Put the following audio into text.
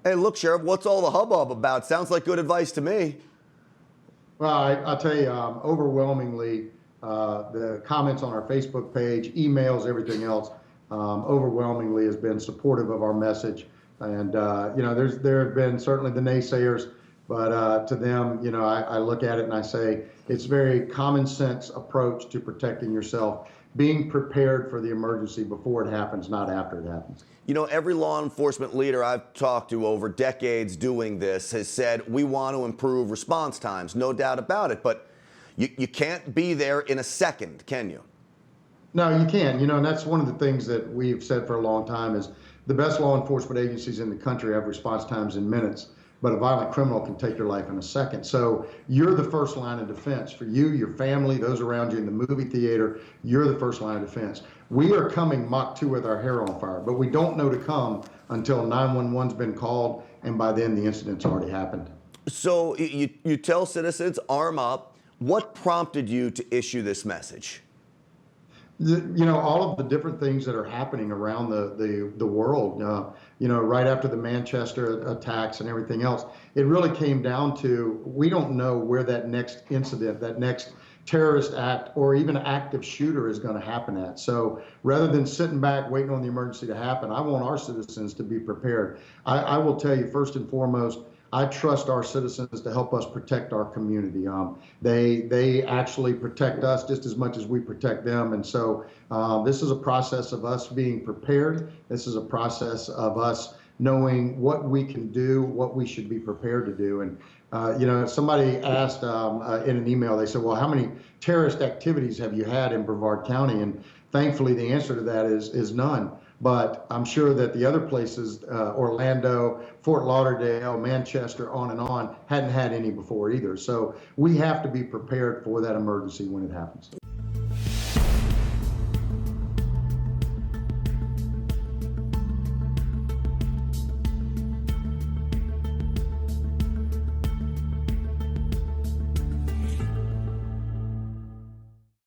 Hey, look, Sheriff, what's all the hubbub about? Sounds like good advice to me. Well, I'll tell you, overwhelmingly, the comments on our Facebook page, emails, everything else, overwhelmingly has been supportive of our message. And, there have been certainly the naysayers, but to them, I look at it and I say, it's very common sense approach to protecting yourself, being prepared for the emergency before it happens, not after it happens. You know, every law enforcement leader I've talked to over decades doing this has said we want to improve response times, no doubt about it. But you can't be there in a second, can you? No, you can, and that's one of the things that we've said for a long time is the best law enforcement agencies in the country have response times in minutes, but a violent criminal can take your life in a second. So you're the first line of defense for you, your family, those around you in the movie theater. You're the first line of defense. We are coming Mach 2 with our hair on fire, but we don't know to come until 911's been called, and by then the incident's already happened. So you tell citizens, arm up. What prompted you to issue this message? All of the different things that are happening around the world, right after the Manchester attacks and everything else, it really came down to, we don't know where that next incident, that next terrorist act, or even active shooter is going to happen at. So rather than sitting back waiting on the emergency to happen, I want our citizens to be prepared. I will tell you, first and foremost, I trust our citizens to help us protect our community. They actually protect us just as much as we protect them. And so this is a process of us being prepared. This is a process of us knowing what we can do, what we should be prepared to do. And somebody asked in an email, they said, well, how many terrorist activities have you had in Brevard County? And thankfully, the answer to that is none. But I'm sure that the other places, Orlando, Fort Lauderdale, Manchester, on, hadn't had any before either. So we have to be prepared for that emergency when it happens.